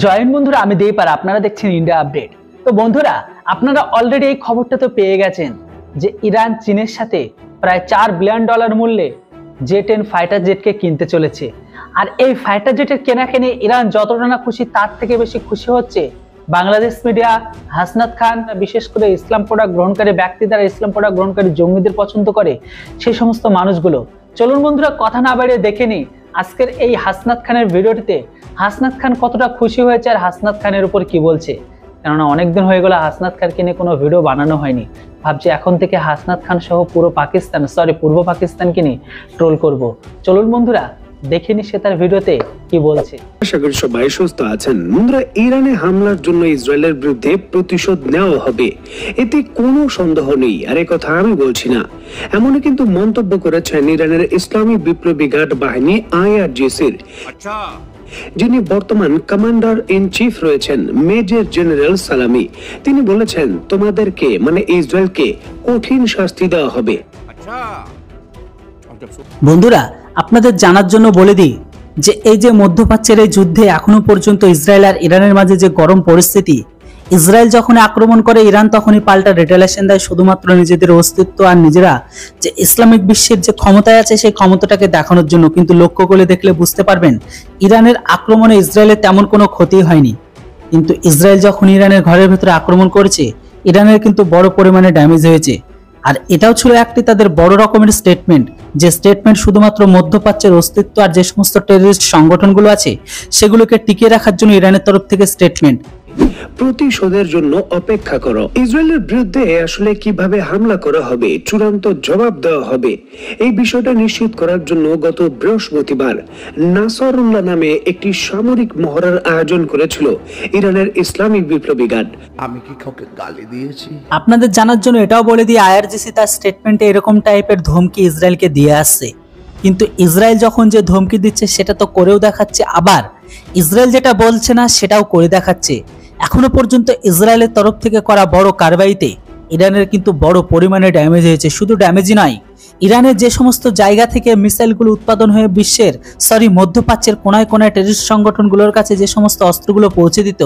Join বন্ধুরা, আমি দেইপার, আপনারা দেখছেন ইন্ডিয়া আপডেট। তো বন্ধুরা, আপনারা অলরেডি এই খবরটা তো পেয়ে গেছেন যে ইরান চীনের সাথে প্রায় $4 বিলিয়ন মূল্যে জে-10 ফাইটার জেটকে কিনতে চলেছে। আর এই ফাইটার জেটের কেনাকানি ইরান যতটা না খুশি, তার থেকে বেশি খুশি হচ্ছে বাংলাদেশ মিডিয়া, হাসনাত খান, বিশেষ করে ইসলাম প্রোডাক্ট গ্রহণকারী ব্যক্তি দ্বারা ইসলাম প্রোডাক্ট গ্রহণকারী জঙ্গিদের পছন্দ করে সেই সমস্ত মানুষগুলো। চলুন বন্ধুরা, কথা না বাড়িয়ে দেখে নিই আজকের এই হাসনাত খানের ভিডিওটিতে হাসনাত খান কতটা খুশি হয়েছে আর হাসনাত খানের উপর কি বলছে। কেননা অনেকদিন হয়ে গেল হাসনাত খানকে নিয়ে কোনো ভিডিও বানানো হয়নি। ভাবছি এখন থেকে হাসনাত খান সহ পুরো পূর্ব পাকিস্তানকে নিয়ে ট্রোল করব। চলুন বন্ধুরা, দেখে নি সে তার ভিডিওতে কি বলছে। আশা করি সবাই সুস্থ আছেন। বন্ধুরা, ইরানে হামলার জন্য ইসরায়েলের বিরুদ্ধে প্রতিশোধ নেওয়া হবে, এতে কোনো সন্দেহ নেই। আর এই কথা আমি বলছি না, এমনই কিন্তু মন্তব্য করেছেন ইরানের ইসলামী বিপ্লবী গার্ড বাহিনী IRGC-র যিনি বর্তমান কমান্ডার ইন চিফ রয়েছেন মেজর জেনারেল সালামি। তিনি বলেছেন, তোমাদেরকে মানে ইসরায়েলকে কঠিন শাস্তি দেওয়া হবে। বন্ধুরা, আপনাদের জানার জন্য বলে দিই যে এই যে মধ্যপ্রাচ্যের এই যুদ্ধে এখনো পর্যন্ত ইসরায়েল আর ইরানের মাঝে যে গরম পরিস্থিতি, ইসরায়েল যখন আক্রমণ করে ইরান তখনই পাল্টা রিটেলিয়েশন দেয়, শুধুমাত্র নিজেদের অস্তিত্ব আর নিজেরা যে ইসলামিক বিশ্বের যে ক্ষমতায় আছে সেই ক্ষমতাটাকে দেখানোর জন্য। কিন্তু লক্ষ্য করে দেখলে বুঝতে পারবেন ইরানের আক্রমণে ইসরায়েলের তেমন কোনো ক্ষতি হয়নি, কিন্তু ইসরায়েল যখন ইরানের ঘরের ভেতরে আক্রমণ করেছে ইরানের কিন্তু বড় পরিমাণে ড্যামেজ হয়েছে। আর এটাও ছিল একটি তাদের বড় রকমের স্টেটমেন্ট, যে স্টেটমেন্ট শুধুমাত্র মধ্যপ্রাচ্যের অস্তিত্ব আর যে সমস্ত টেররিস্ট সংগঠনগুলো আছে সেগুলোকে টিকিয়ে রাখার জন্য ইরানের তরফ থেকে স্টেটমেন্ট। প্রতিশোধের জন্য অপেক্ষা করো। ইসরায়েলের বিরুদ্ধে আসলে কিভাবে হামলা করা হবে, চূড়ান্ত জবাব দেওয়া হবে, এই বিষয়টা নিশ্চিত করার জন্য গত বৃহস্পতিবার নাসরুল্লাহ নামে একটি সামরিক মহড়ার আয়োজন করেছিল ইরানের ইসলামিক বিপ্লবী গার্ড। আমি কি কাউকে গালি দিয়েছি? আপনাদের জানার জন্য এটাও বলে দিই, IRGC তার স্টেটমেন্টে এরকম টাইপের ধমকি ইসরায়েলকে দিয়ে আসছে, কিন্তু ইসরায়েল যখন যে ধমকি দিচ্ছে সেটা তো করেও দেখাচ্ছে, আবার ইসরায়েল যেটা বলছে না সেটাও করে দেখাচ্ছে। এখনো পর্যন্ত ইসরায়েলের তরফ থেকে করা বড় কারবাইতে ইরানের কিন্তু বড় পরিমাণে ড্যামেজ হয়েছে। শুধু ড্যামেজই নয়, ইরানের যে সমস্ত জায়গা থেকে মিসাইলগুলো উৎপাদন হয়ে মধ্যপ্রাচ্যের কোনায় কোনায় টেররিস্ট সংগঠনগুলোর কাছে যে সমস্ত অস্ত্রগুলো পৌঁছে দিত,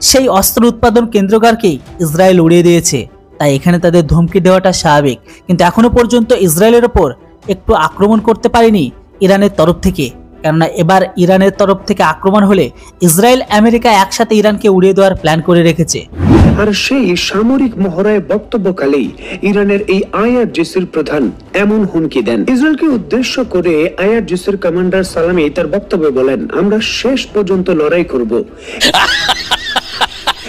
সেই অস্ত্র উৎপাদন কেন্দ্রগারকেই ইসরায়েল উড়িয়ে দিয়েছে। তাই এখানে তাদের ধমকি দেওয়াটা স্বাভাবিক, কিন্তু এখনো পর্যন্ত ইসরায়েলের ওপর একটু আক্রমণ করতে পারেনি ইরানের তরফ থেকে। কেননা এবার ইরানের তরফ থেকে আক্রমণ হলে ইসরায়েল আমেরিকা একসাথে ইরানকে উড়িয়ে দেওয়ার প্ল্যান করে রেখেছে। আর সেই সামরিক মহড়ায় বক্তব্যকালেই ইরানের এই IRGC-র প্রধান এমন হুমকি দেন। ইসরায়েলকে উদ্দেশ্য করে IRGC-র কমান্ডার সালামি তার বক্তব্যে বলেন, আমরা শেষ পর্যন্ত লড়াই করব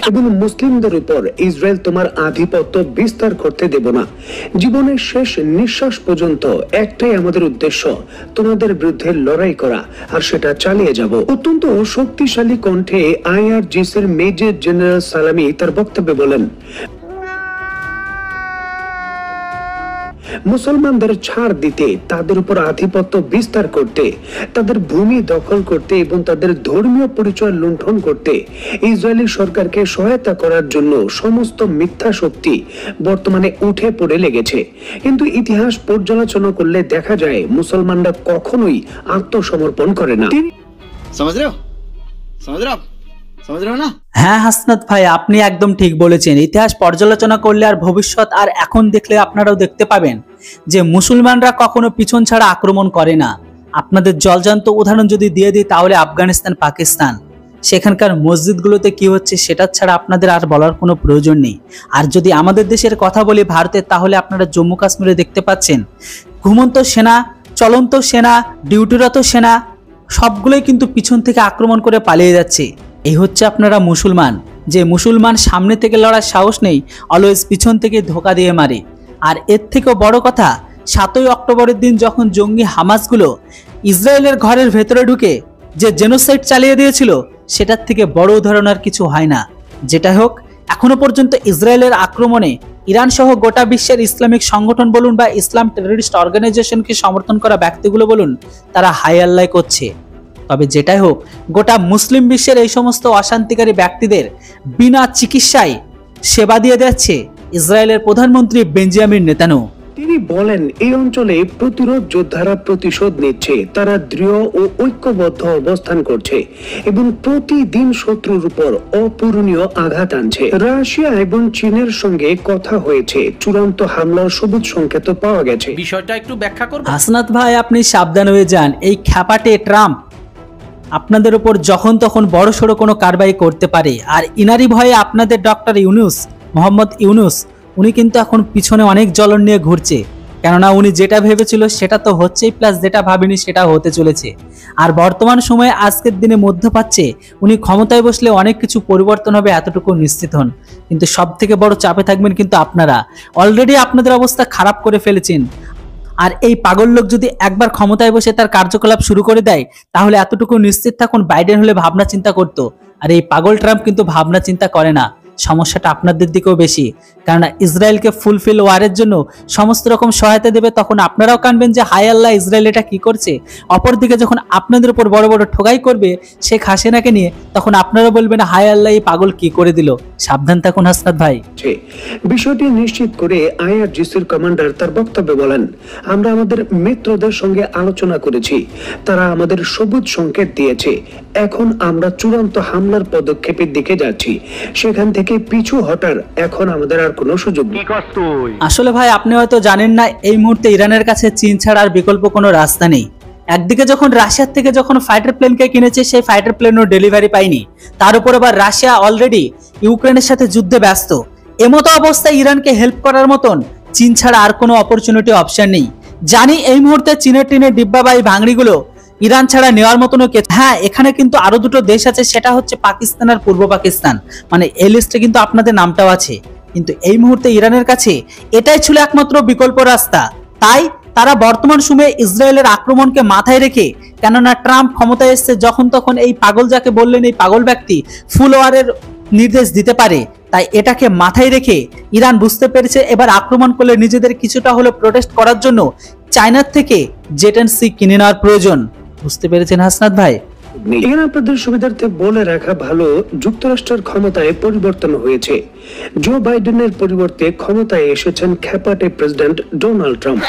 এবং মুসলিমদের উপর ইসরায়েল তোমার আধিপত্য বিস্তার করতে দেব না। জীবনের শেষ নিঃশ্বাস পর্যন্ত একটাই আমাদের উদ্দেশ্য, তোমাদের বিরুদ্ধে লড়াই করা, আর সেটা চালিয়ে যাব। অত্যন্ত শক্তিশালী কণ্ঠে IRGC-র মেজর জেনারেল সালামি তার বক্তব্যে বলেন, মুসলমানদের ছাড় দিতে, তাদের উপর আধিপত্য বিস্তার করতে, তাদের ভূমি দখল করতে এবং তাদের ধর্মীয় পরিচয় লুণ্ঠন করতে ইসরায়েলি সরকারকে সহায়তা করার জন্য সমস্ত মিথ্যা শক্তি বর্তমানে উঠে পড়ে লেগেছে। কিন্তু ইতিহাস পর্যালোচনা করলে দেখা যায় মুসলমানরা কখনোই আত্মসমর্পণ করে না। হ্যাঁ হাসনাত ভাই, আপনি একদম ঠিক বলেছেন। ইতিহাস পর্যালোচনা করলে আর ভবিষ্যৎ আর এখন দেখলে আপনারাও দেখতে পাবেন যে মুসলমানরা কখনো পিছন ছাড়া আক্রমণ করে না। আপনাদের জলজান্ত উদাহরণ যদি দিয়ে দিই তাহলে আফগানিস্তান, পাকিস্তান, সেখানকার মসজিদগুলোতে কি হচ্ছে সেটা ছাড়া আপনাদের আর বলার কোনো প্রয়োজন নেই। আর যদি আমাদের দেশের কথা বলি ভারতের, তাহলে আপনারা জম্মু কাশ্মীরে দেখতে পাচ্ছেন ঘুমন্ত সেনা, চলন্ত সেনা, ডিউটিরত সেনা সবগুলোই কিন্তু পিছন থেকে আক্রমণ করে পালিয়ে যাচ্ছে। এই হচ্ছে আপনারা মুসলমান, যে মুসলমান সামনে থেকে লড়ার সাহস নেই, অলওয়েজ পিছন থেকে ধোকা দিয়ে মারে। আর এর থেকেও বড় কথা, 7ই অক্টোবরের দিন যখন জঙ্গি হামাসগুলো ইসরায়েলের ঘরের ভেতরে ঢুকে যে জেনোসাইড চালিয়ে দিয়েছিল, সেটার থেকে বড় উদাহরণ আর কিছু হয় না। যেটা হোক, এখনো পর্যন্ত ইসরায়েলের আক্রমণে ইরান সহ গোটা বিশ্বের ইসলামিক সংগঠন বলুন বা ইসলাম টেররিস্ট অর্গানাইজেশনকে সমর্থন করা ব্যক্তিগুলো বলুন, তারা হাই আল্লাহ করছে। তবে যেটাই হোক, গোটা মুসলিম বিশ্বের এই সমস্ত অশান্তিকারী ব্যক্তিদের বিনা চিকিৎসায় সেবা দিয়ে যাচ্ছে ইসরায়েলের প্রধানমন্ত্রী বেঞ্জামিন নেতানিয়াহু। তিনি বলেন এই অঞ্চলে প্রতিরোধ যোদ্ধারা প্রতিশোধ নিচ্ছে, তারা দৃঢ় ও ঐক্যবদ্ধ অবস্থান করছে এবং প্রতিদিন শত্রুর উপর অপূরণীয় আঘাত আনছে। রাশিয়া এবং চীনের সঙ্গে কথা হয়েছে, চূড়ান্ত হামলার সবুজ সংকেত পাওয়া গেছে। বিষয়টা একটু ব্যাখ্যা করব। হাসনাত ভাই, আপনি সাবধান হয়ে যান। এই খ্যাপাটে ট্রাম্প আপনাদের উপর যখন তখন বড়সড় কোনো কারবাই করতে পারে। আর ইনারি ভয়ে আপনাদের ডক্টর ইউনুস, মোহাম্মদ ইউনুস, উনি কিন্তু এখন পিছনে অনেক জ্বলন নিয়ে ঘুরছে। কেননা উনি যেটা ভেবেছিল সেটা তো হচ্ছেই, প্লাস যেটা ভাবেনি সেটা হতে চলেছে। আর বর্তমান সময়ে আজকের দিনে মধ্যপ্রাচ্যে উনি ক্ষমতায় বসলে অনেক কিছু পরিবর্তন হবে, এতটুকু নিশ্চিত হন। কিন্তু সব থেকে বড় চাপে থাকবেন কিন্তু আপনারা। অলরেডি আপনাদের অবস্থা খারাপ করে ফেলেছেন। আর এই পাগল লোক যদি একবার ক্ষমতায় বসে তার কার্যকলাপ শুরু করে দেয়, তাহলে এতটুকু নিশ্চিত থাকুন বাইডেন হলে ভাবনা চিন্তা করতো। আর এই পাগল ট্রাম্প কিন্তু ভাবনা চিন্তা করে না। সমস্যাটা আপনাদের দিকেও বেশি, কারণ ইসরায়েলকে ফুলফিল ওয়ারের জন্য সমস্ত রকম সহায়তা দেবে, তখন আপনারাও কানবেন যে হায় আল্লাহ, ইসরায়েল এটা কি করছে। অপরদিকে যখন আপনাদের উপর বড় বড় ঠোকাই করবে শেখ হাসিনাকে নিয়ে, তখন আপনারা বলবেন হায় আল্লাহ, এই পাগল কি করে দিল। সাবধান থাকুন হাসনাত ভাই। বিষয়টি নিশ্চিত করে আইআরজিসির কমান্ডার তার বক্তব্যে বলেন, আমরা আমাদের মিত্রদের সঙ্গে আলোচনা করেছি, তারা আমাদের সবুজ সংকেত দিয়েছে। এখন আমরা চূড়ান্ত হামলার পদক্ষেপের দিকে যাচ্ছি, সেখান থেকে পিছু হটার এখন আমাদের আর কোনো সুযোগ নেই। আসলে ভাই, আপনি হয়তো জানেন না, এই মুহূর্তে ইরানের কাছে চীন ছাড়া আর বিকল্প কোনো রাস্তা নেই। একদিকে যখন রাশিয়ার থেকে যখন ফাইটার প্লেনকে কিনেছে, সেই ফাইটার প্লেনও ডেলিভারি পায়নি। তার উপর আবার রাশিয়া অলরেডি ইউক্রেনের সাথে যুদ্ধে ব্যস্ত। এমতো অবস্থায় ইরানকে হেল্প করার মতন চীন ছাড়া আর কোনো অপরচুনিটি অপশন নেই। জানি এই মুহূর্তে চীনের টিনের ডিব্বাবাই ভাঙড়িগুলো ইরান ছাড়া নেওয়ার মতনও হ্যাঁ, এখানে কিন্তু আরো দুটো দেশ আছে, সেটা হচ্ছে পাকিস্তান আর পূর্ব পাকিস্তান। মানে এই লিস্টে কিন্তু আপনাদের নামটাও আছে। কিন্তু এই মুহূর্তে ইরানের কাছে এটাই ছিল একমাত্র বিকল্প রাস্তা। তাই তারা বর্তমান সময়ে ইসরায়েলের আক্রমণকে মাথায় রেখে, কেননা ট্রাম্প ক্ষমতায় এসছে যখন তখন এই পাগল, যাকে বললেন এই পাগল ব্যক্তি, ফুল ওয়ারের নির্দেশ দিতে পারে, তাই এটাকে মাথায় রেখে ইরান বুঝতে পেরেছে এবার আক্রমণ করলে নিজেদের কিছুটা হলে প্রোটেস্ট করার জন্য চায়নার থেকে জেট-এন্ড-সি কিনে নেওয়ার প্রয়োজন। বুঝতে পেরেছেন হাসনাত ভাই? এখানে আপনাদের সুবিধার্থে বলে রাখা ভালো, যুক্তরাষ্ট্রের ক্ষমতায় পরিবর্তন হয়েছে। জো বাইডেনের পরিবর্তে ক্ষমতায় এসেছেন খ্যাপাটে প্রেসিডেন্ট ডোনাল্ড ট্রাম্প।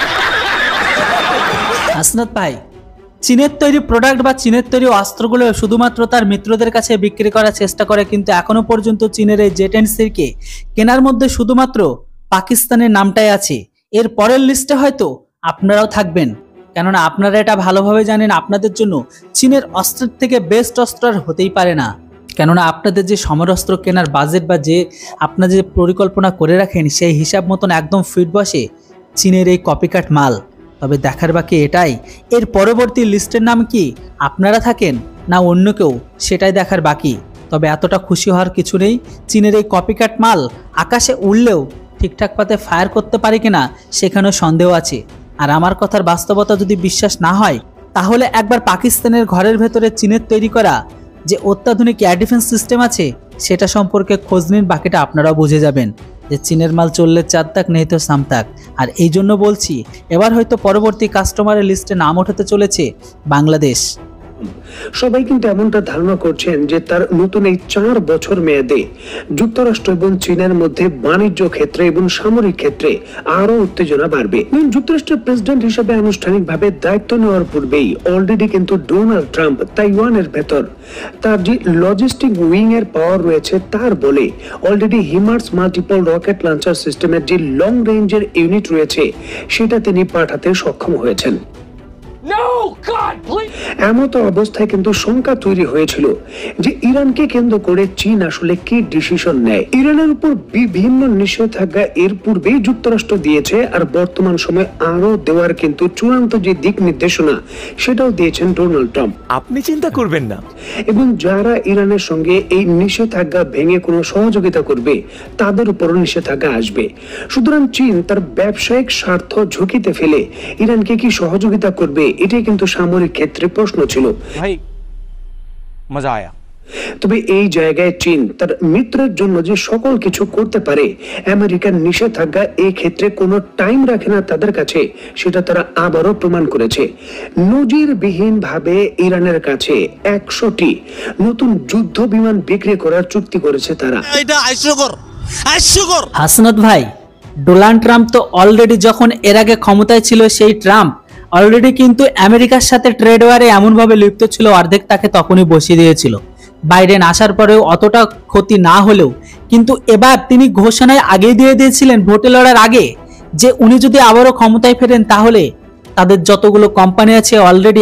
হাসনাত ভাই, চীনের তৈরি প্রোডাক্ট বা চীনের তৈরি অস্ত্রগুলো শুধুমাত্র তার মিত্রদের কাছে বিক্রি করার চেষ্টা করে, কিন্তু এখনো পর্যন্ত চীনের এই জেট-এন্ড-সিকে কেনার মধ্যে শুধুমাত্র পাকিস্তানের নামটাই আছে। এর পরের লিস্টে হয়তো আপনারাও থাকবেন, কেননা আপনারা এটা ভালোভাবে জানেন আপনাদের জন্য চীনের অস্ত্রের থেকে বেস্ট অস্ত্র আর হতেই পারে না। কেননা আপনাদের যে সমরাস্ত্র কেনার বাজেট বা যে আপনারা যে পরিকল্পনা করে রাখেন, সেই হিসাব মতন একদম ফিট বসে চীনের এই কপিকাট মাল। তবে দেখার বাকি এটাই, এর পরবর্তী লিস্টের নাম কি আপনারা থাকেন না অন্য কেউ, সেটাই দেখার বাকি। তবে এতটা খুশি হওয়ার কিছু নেই, চীনের এই কপিকাট মাল আকাশে উড়লেও ঠিকঠাক পাতে ফায়ার করতে পারে কিনা সেখানেও সন্দেহ আছে। আর আমার কথার বাস্তবতা যদি বিশ্বাস না হয়, তাহলে একবার পাকিস্তানের ঘরের ভেতরে চীনের তৈরি করা যে অত্যাধুনিক এয়ার ডিফেন্স সিস্টেম আছে সেটা সম্পর্কে খোঁজ নিন, বাকিটা আপনারাও বুঝে যাবেন যে চীনের মাল চললে চার তাক নেই তো সামতাক। আর এই জন্য বলছি, এবার হয়তো পরবর্তী কাস্টমারের লিস্টে নাম ওঠাতে চলেছে বাংলাদেশ। সবাই কিন্তু এমনটা ধারণা করছেন যে তার নতুন এই 4 বছর মেয়াদে যুক্তরাষ্ট্র এবং চীনের মধ্যে বাণিজ্য ক্ষেত্রে এবং সামরিক ক্ষেত্রে আরো উত্তেজনা বাড়বে। যুক্তরাষ্ট্রের প্রেসিডেন্ট হিসেবে আনুষ্ঠানিকভাবে দায়িত্ব নেওয়ার পূর্বেই অলরেডি কিন্তু ডোনাল্ড ট্রাম্প তাইওয়ানের ভেতর তার যে লজিস্টিক উইং এর পাওয়ার রয়েছে তার বলে অলরেডি হিমার্স মাল্টিপল রকেট লঞ্চার সিস্টেমের যে লং রেঞ্জের ইউনিট রয়েছে সেটা তিনি পাঠাতে সক্ষম হয়েছেন। এমতো অবস্থায় কিন্তু শঙ্কা তৈরি হয়েছিল যে ইরানকে কেন্দ্র করে চীন আসলে কি ডিসিশন নেয়। ইরানের উপর বিভিন্ন নিষেধাজ্ঞা এর পূর্বেই যুক্তরাষ্ট্র দিয়েছে, আর বর্তমান সময় আরো দেওয়ার কিন্তু চূড়ান্ত যে দিক নির্দেশনা সেটাও দিয়েছেন ডোনাল্ড ট্রাম্প। আপনি চিন্তা করবেন না। এবং যারা ইরানের সঙ্গে এই নিষেধাজ্ঞা ভেঙে কোনো সহযোগিতা করবে তাদের উপরও নিষেধাজ্ঞা আসবে। সুতরাং চীন তার ব্যবসায়িক স্বার্থ ঝুঁকিতে ফেলে ইরানকে কি সহযোগিতা করবে, এটাই কিন্তু সামরিক ক্ষেত্রে প্রশ্ন ছিল। ভাই মজা আয়া। তবে এই জায়গায় চীন তার মিত্রের জন্য যে সকল কিছু করতে পারে, আমেরিকার নিষেধাজ্ঞা এই ক্ষেত্রে কোনো টাইম রাখে না তাদের কাছে, সেটা তারা আবারও প্রমাণ করেছে। নজিরবিহীন ভাবে ইরানের কাছে 100টি নতুন যুদ্ধ বিমান বিক্রি করার চুক্তি করেছে তারা। হাসনাত ভাই, ডোনাল্ড ট্রাম্প তো অলরেডি যখন এর আগে ক্ষমতায় ছিল সেই ট্রাম্প অলরেডি কিন্তু আমেরিকার সাথে ট্রেড ওয়ারে এমনভাবে লিপ্ত ছিল অর্ধেক তাকে তখনই বসিয়ে দিয়েছিল। বাইডেন আসার পরেও অতটা ক্ষতি না হলেও কিন্তু এবার তিনি ঘোষণায় আগেই দিয়ে দিয়েছিলেন ভোটে লড়ার আগে যে উনি যদি আবারও ক্ষমতায় ফেরেন তাহলে তাদের যতগুলো কোম্পানি আছে অলরেডি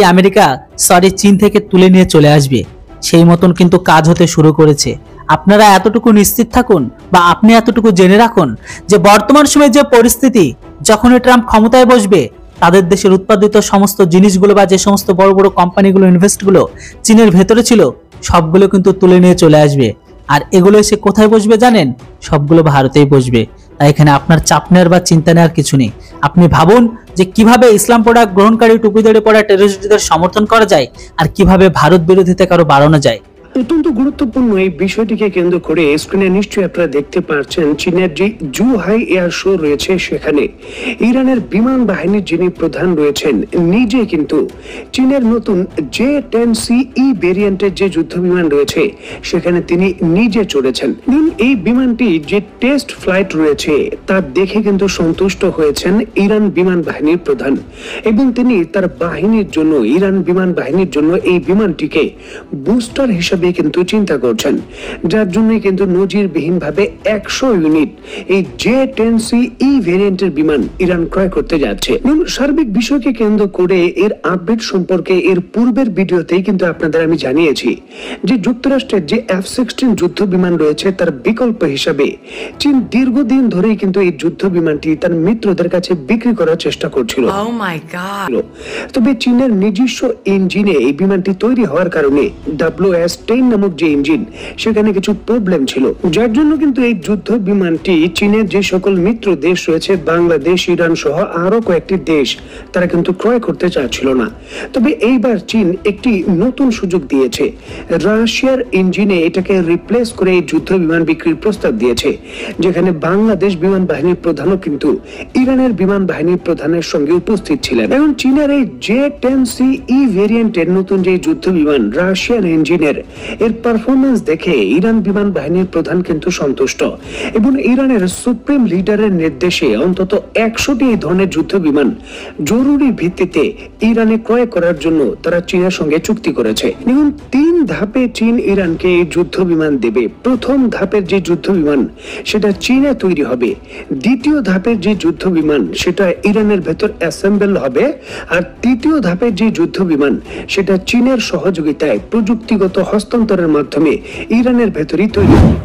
চীন থেকে তুলে নিয়ে চলে আসবে। সেই মতন কিন্তু কাজ হতে শুরু করেছে। আপনারা এতটুকু নিশ্চিত থাকুন বা আপনি এতটুকু জেনে রাখুন যে বর্তমান সময়ে যে পরিস্থিতি, যখনই ট্রাম্প ক্ষমতায় বসবে তাদের দেশের উৎপাদিত সমস্ত জিনিসগুলো বা যে সমস্ত বড় বড় কোম্পানিগুলো ইনভেস্টগুলো চীনের ভেতরে ছিল সবগুলো কিন্তু তুলে নিয়ে চলে আসবে। আর এগুলো এসে কোথায় বসবে জানেন? সবগুলো ভারতেই বসবে। তাই এখানে আপনার চাপ নেওয়ার বা চিন্তা নেওয়ার কিছু নেই। আপনি ভাবুন যে কিভাবে ইসলাম প্রোডাক্ট গ্রহণকারী টুপিদারি পড়া টেররিস্টদের সমর্থন করা যায় আর কিভাবে ভারত বিরোধিতা কারো বাড়ানো যায়। অত্যন্ত গুরুত্বপূর্ণ এই বিষয়টিকে কেন্দ্র করে স্ক্রিনে নিশ্চয়ই আপনারা দেখতে পাচ্ছেন চীনের যে জুহাই এয়ার শো রয়েছে সেখানে ইরানের বিমান বাহিনীর যিনি প্রধান রয়েছেন নিজে কিন্তু চীনের নতুন J-10C-E ভেরিয়েন্টের যে যুদ্ধ বিমান রয়েছে সেখানে তিনি নিজে চড়েছেন। এই বিমানটি যে টেস্ট ফ্লাইট রয়েছে তা দেখে কিন্তু সন্তুষ্ট হয়েছেন ইরান বিমান বাহিনীর প্রধান এবং তিনি তার বাহিনীর জন্য ইরান বিমান বাহিনীর জন্য এই বিমানটিকে বুস্টার হিসেবে কিন্তু চিন্তা করছেন, যার জন্য কিন্তু নজিরবিহীন ভাবে 100 ইউনিট এই J-10C-E ভেরিয়েন্টের বিমান ইরান ক্রয় করতে যাচ্ছে। সার্বিক বিষয়কে কেন্দ্র করে এর আপডেট সম্পর্কে এর পূর্বের ভিডিওতেই কিন্তু আপনাদের আমি জানিয়েছি যে যুক্তরাষ্ট্রের যে F-16 যুদ্ধ বিমান রয়েছে তার বিকল্প হিসাবে চীন দীর্ঘদিন ধরেই কিন্তু এই যুদ্ধ বিমানটি তার মিত্রদের কাছে বিক্রি করার চেষ্টা করছিল। তবে চীনের নিজস্ব ইঞ্জিনে এই বিমানটি তৈরি হওয়ার কারণে WS-10 নামক যে ইঞ্জিন সেখানে কিছু প্রবলেম ছিল, যার জন্য কিন্তু এই যুদ্ধ বিমানটি চীনের যে সকল মিত্র দেশ রয়েছে বাংলাদেশ, ইরান সহ আরো কয়েকটি দেশ তারা কিন্তু ক্রয় করতে চাচ্ছিল না। তবে এইবার চীন একটি নতুন সুযোগ দিয়েছে, রাশিয়ার ইঞ্জিনে এটাকে রিপ্লেস করে এই যুদ্ধ বিমান বিক্রির প্রস্তাব দিয়েছে, যেখানে বাংলাদেশ বিমান বাহিনীর প্রধানও কিন্তু ইরানের বিমান বাহিনীর প্রধানের সঙ্গে উপস্থিত ছিলেন। এখন চীনের এই J-10C-E ভেরিয়েন্টের নতুন যে যুদ্ধ বিমান রাশিয়ান ইঞ্জিনের এর পারফরম্যান্স দেখে ইরান বিমান বাহিনীর প্রধান কিন্তু সন্তুষ্ট এবং ইরানের সুপ্রিম লিডারের নির্দেশে অন্তত 100টি এই ধরনের যুদ্ধ বিমান জরুরি ভিত্তিতে ইরানে ক্রয় করার জন্য তারা চীনের সঙ্গে চুক্তি করেছে। এবং 3 ধাপে চীন ইরানকে এই যুদ্ধ বিমান দেবে। প্রথম ধাপের যে যুদ্ধ বিমান সেটা চীনে তৈরি হবে, দ্বিতীয় ধাপের যে যুদ্ধ বিমান সেটা ইরানের ভেতর অ্যাসেম্বল হবে, আর তৃতীয় ধাপের যে যুদ্ধ বিমান সেটা চীনের সহযোগিতায় প্রযুক্তিগত হস্তান্তরের মাধ্যমে ইরানের ভেতরই তৈরি হবে।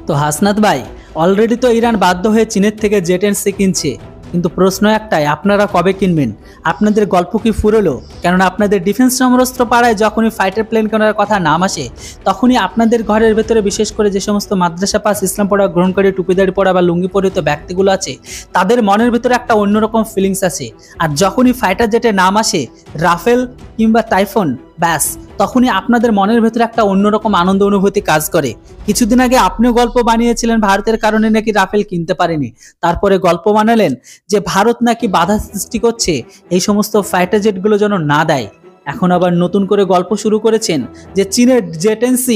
তো হাসনাত ভাই, অলরেডি তো ইরান বাধ্য হয়ে চীনের থেকে J-10C কিনছে, কিন্তু প্রশ্ন একটাই, আপনারা কবে কিনবেন? আপনাদের গল্প কি ফুরলো? কেননা আপনাদের ডিফেন্স সমরস্ত্র পাড়ায় যখনই ফাইটার প্লেন কেনার কথা নাম আসে তখনই আপনাদের ঘরের ভেতরে বিশেষ করে যে সমস্ত মাদ্রাসা পাস ইসলাম পড়া গ্রহণকারী টুপিদারি পড়া বা লুঙ্গি পরিহিত ব্যক্তিগুলো আছে তাদের মনের ভেতরে একটা অন্যরকম ফিলিংস আছে। আর যখনই ফাইটার জেটের নাম আসে রাফেল কিংবা টাইফুন, ব্যাস তখনই আপনাদের মনের ভেতরে একটা অন্যরকম আনন্দ অনুভূতি কাজ করে। কিছুদিন আগে আপনিও গল্প বানিয়েছিলেন ভারতের কারণে নাকি রাফেল কিনতে পারেনি, তারপরে গল্প বানালেন যে ভারত নাকি বাধা সৃষ্টি করছে এই সমস্ত ফাইটার জেটগুলো যেন না দেয়। এখন আবার নতুন করে গল্প শুরু করেছেন যে চীনের J-10C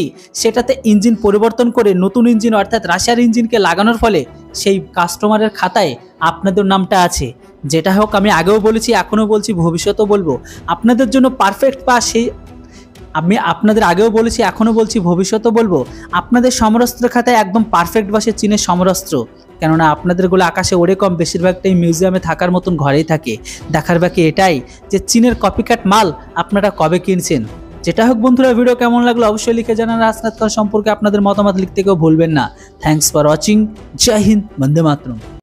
সেটাতে ইঞ্জিন পরিবর্তন করে নতুন ইঞ্জিন অর্থাৎ রাশিয়ার ইঞ্জিনকে লাগানোর ফলে সেই কাস্টমারের খাতায় আপনাদের নামটা আছে। যেটা হোক, আমি আগেও বলেছি, এখনো বলছি, ভবিষ্যতেও বলবো, আপনাদের জন্য পারফেক্ট বা সেই আমি আপনাদের আগেও বলেছি, এখনো বলছি, ভবিষ্যতেও বলবো, আপনাদের সমরাস্ত্র খাতায় একদম পারফেক্ট বসে চীনের সমরাস্ত্র। কেননা আপনাদেরগুলো আকাশে ওড়ে কম, বেশিরভাগটাই মিউজিয়ামে থাকার মতন ঘরেই থাকে। দেখার বাকি এটাই যে চীনের কপিক্যাট মাল আপনারা কবে কিনছেন। যেটা হোক বন্ধুরা, ভিডিও কেমন লাগলো অবশ্যই লিখে জানান। হাসনাত খান সম্পর্কে আপনাদের মতামত লিখতে কেউ ভুলবেন না। Thanks for watching. জয় হিন্দ, বন্দে মাতরম।